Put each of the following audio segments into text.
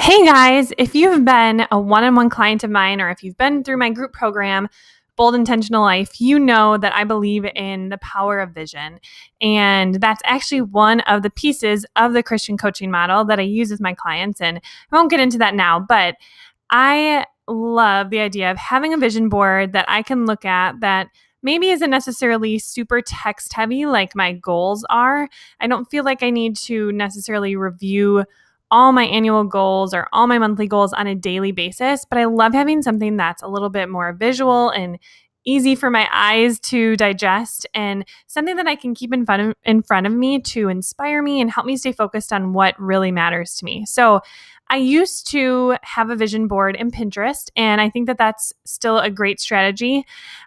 Hey guys, if you've been a one-on-one client of mine or if you've been through my group program, Bold Intentional Life, you know that I believe in the power of vision. And that's actually one of the pieces of the Christian coaching model that I use with my clients. And I won't get into that now, but I love the idea of having a vision board that I can look at that maybe isn't necessarily super text heavy like my goals are. I don't feel like I need to necessarily review all my annual goals or all my monthly goals on a daily basis, but I love having something that's a little bit more visual and easy for my eyes to digest and something that I can keep in front of me to inspire me and help me stay focused on what really matters to me. So I used to have a vision board in Pinterest, and I think that that's still a great strategy.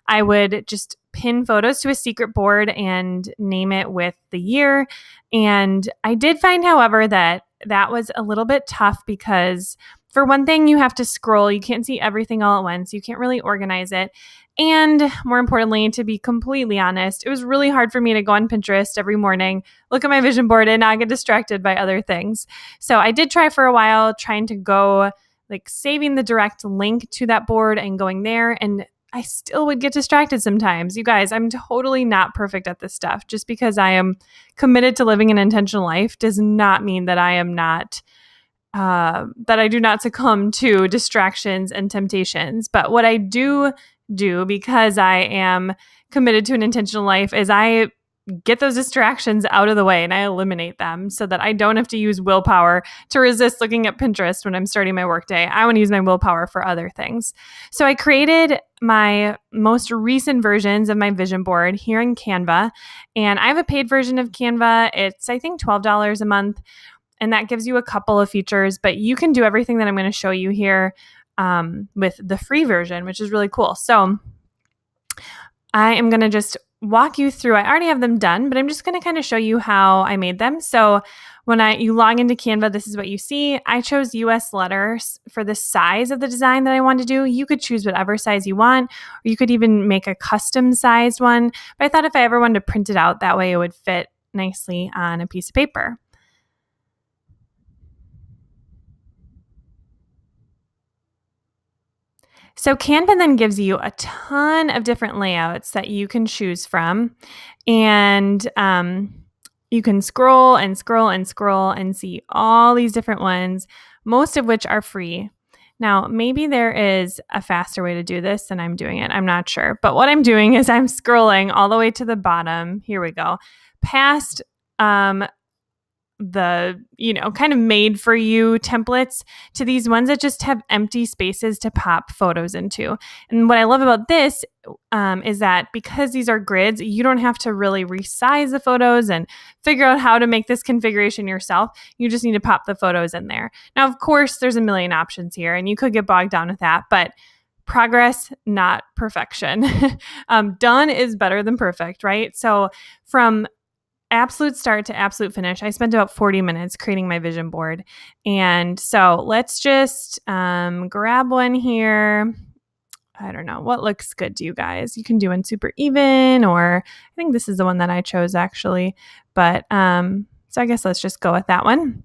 I would just pin photos to a secret board and name it with the year. And I did find, however, that was a little bit tough because for one thing, you have to scroll. You can't see everything all at once. You can't really organize it. And more importantly, to be completely honest, it was really hard for me to go on Pinterest every morning, look at my vision board and not get distracted by other things. So I did try for a while trying to go like saving the direct link to that board and going there. And I still would get distracted sometimes. You guys, I'm totally not perfect at this stuff. Just because I am committed to living an intentional life does not mean that I am not that I do not succumb to distractions and temptations. But what I do because I am committed to an intentional life is I get those distractions out of the way and I eliminate them so that I don't have to use willpower to resist looking at Pinterest when I'm starting my workday. I want to use my willpower for other things. So I created my most recent versions of my vision board here in Canva, and I have a paid version of Canva. It's, I think, $12 a month. And that gives you a couple of features, but you can do everything that I'm going to show you here with the free version, which is really cool. So I am going to just walk you through. I already have them done, but I'm just going to kind of show you how I made them. So when you log into Canva, this is what you see. I chose US letters for the size of the design that I want to do. You could choose whatever size you want, or you could even make a custom sized one. But I thought if I ever wanted to print it out, that way it would fit nicely on a piece of paper. So Canva then gives you a ton of different layouts that you can choose from. And you can scroll and scroll and scroll and see all these different ones, most of which are free. Now, maybe there is a faster way to do this than I'm doing it. I'm not sure. But what I'm doing is I'm scrolling all the way to the bottom. Here we go. Past the, kind of made for you templates to these ones that just have empty spaces to pop photos into. And what I love about this is that because these are grids, you don't have to really resize the photos and figure out how to make this configuration yourself. You just need to pop the photos in there. Now, of course, there's a million options here and you could get bogged down with that, but progress, not perfection. Done is better than perfect, right? So from absolute start to absolute finish, I spent about 40 minutes creating my vision board. And so let's just grab one here. I don't know. What looks good to you guys? You can do one super even, or I think this is the one that I chose actually. But so I guess let's just go with that one.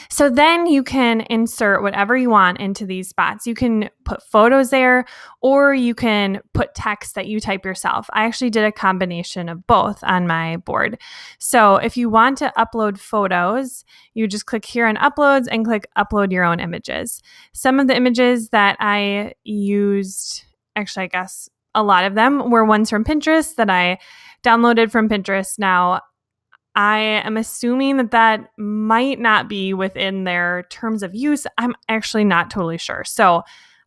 So then you can insert whatever you want into these spots. You can put photos there, or you can put text that you type yourself. I actually did a combination of both on my board. So if you want to upload photos, you just click here on uploads and click upload your own images. Some of the images that I used, actually, I guess a lot of them were ones from Pinterest that I downloaded from Pinterest. Now, I am assuming that might not be within their terms of use. I'm actually not totally sure. So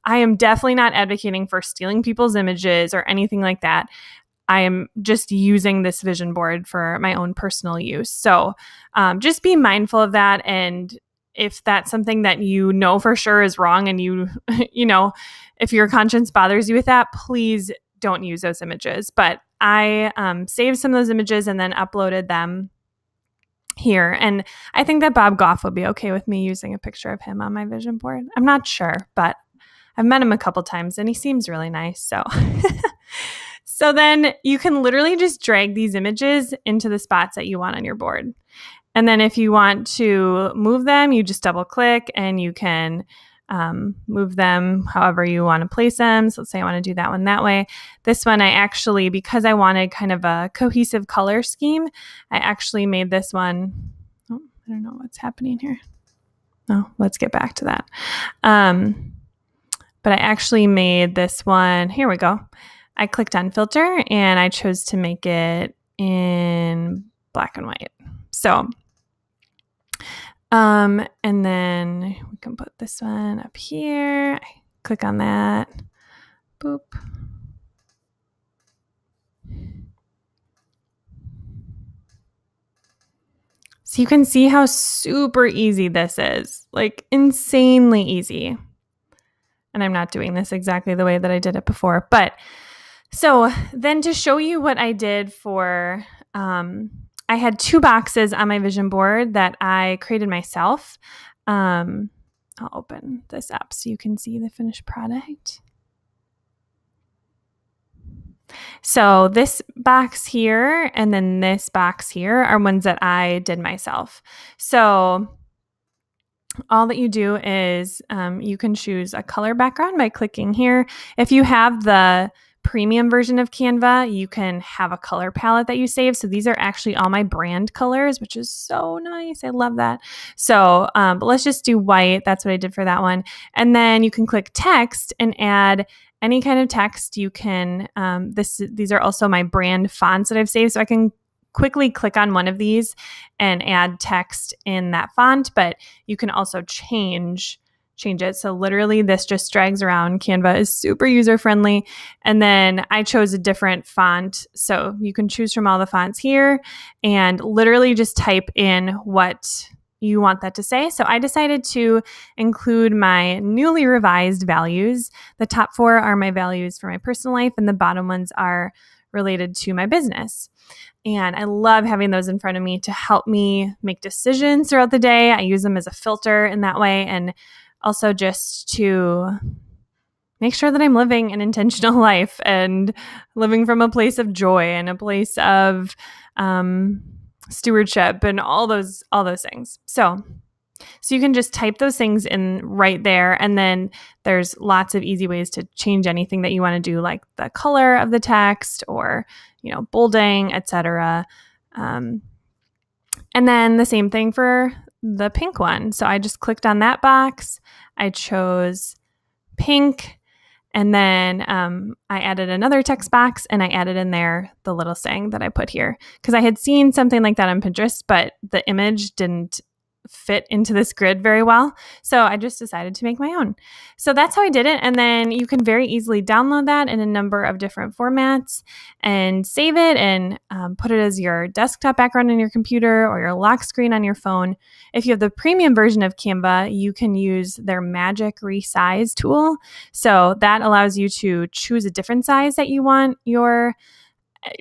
I am definitely not advocating for stealing people's images or anything like that. I am just using this vision board for my own personal use. So just be mindful of that. And if that's something that you know for sure is wrong and if your conscience bothers you with that, please don't use those images. But I saved some of those images and then uploaded them here. And I think that Bob Goff would be okay with me using a picture of him on my vision board. I'm not sure, but I've met him a couple times and he seems really nice. So then you can literally just drag these images into the spots that you want on your board. And then if you want to move them, you just double click and you can move them however you want to place them. So let's say I want to do that one that way. This one I actually, because I wanted kind of a cohesive color scheme, I actually made this one. Oh, I don't know what's happening here. Oh, let's get back to that. But I actually made this one. Here we go. I clicked on filter and I chose to make it in black and white. So and then we can put this one up here. I click on that. Boop. So you can see how super easy this is, like insanely easy. And I'm not doing this exactly the way that I did it before. But so then to show you what I did for, I had 2 boxes on my vision board that I created myself. I'll open this up so you can see the finished product. So this box here and then this box here are ones that I did myself. So all that you do is you can choose a color background by clicking here. If you have the premium version of Canva, you can have a color palette that you save. So these are actually all my brand colors, which is so nice. I love that. So, but let's just do white. That's what I did for that one. And then you can click text and add any kind of text. You can, these are also my brand fonts that I've saved. So I can quickly click on one of these and add text in that font, but you can also change it. So literally this just drags around. Canva is super user-friendly. And then I chose a different font. So you can choose from all the fonts here and literally just type in what you want that to say. So I decided to include my newly revised values. The top 4 are my values for my personal life and the bottom ones are related to my business. And I love having those in front of me to help me make decisions throughout the day. I use them as a filter in that way and also just to make sure that I'm living an intentional life and living from a place of joy and a place of stewardship and all those things. So you can just type those things in right there. And then there's lots of easy ways to change anything that you want to do, like the color of the text or, bolding, etc. And then the same thing for the pink one. So I just clicked on that box. I chose pink. And then I added another text box and I added in there the little saying that I put here because I had seen something like that on Pinterest, but the image didn't fit into this grid very well. So I just decided to make my own. So that's how I did it. And then you can very easily download that in a number of different formats and save it and put it as your desktop background on your computer or your lock screen on your phone. If you have the premium version of Canva, you can use their magic resize tool. So that allows you to choose a different size that you want your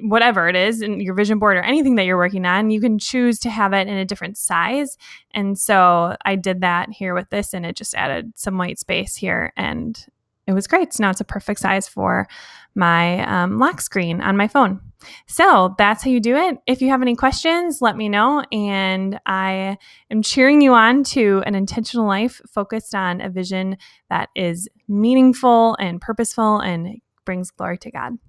whatever it is in your vision board or anything that you're working on, you can choose to have it in a different size. And so I did that here with this and it just added some white space here and it was great. So now it's a perfect size for my lock screen on my phone. So that's how you do it. If you have any questions, let me know. And I am cheering you on to an intentional life focused on a vision that is meaningful and purposeful and brings glory to God.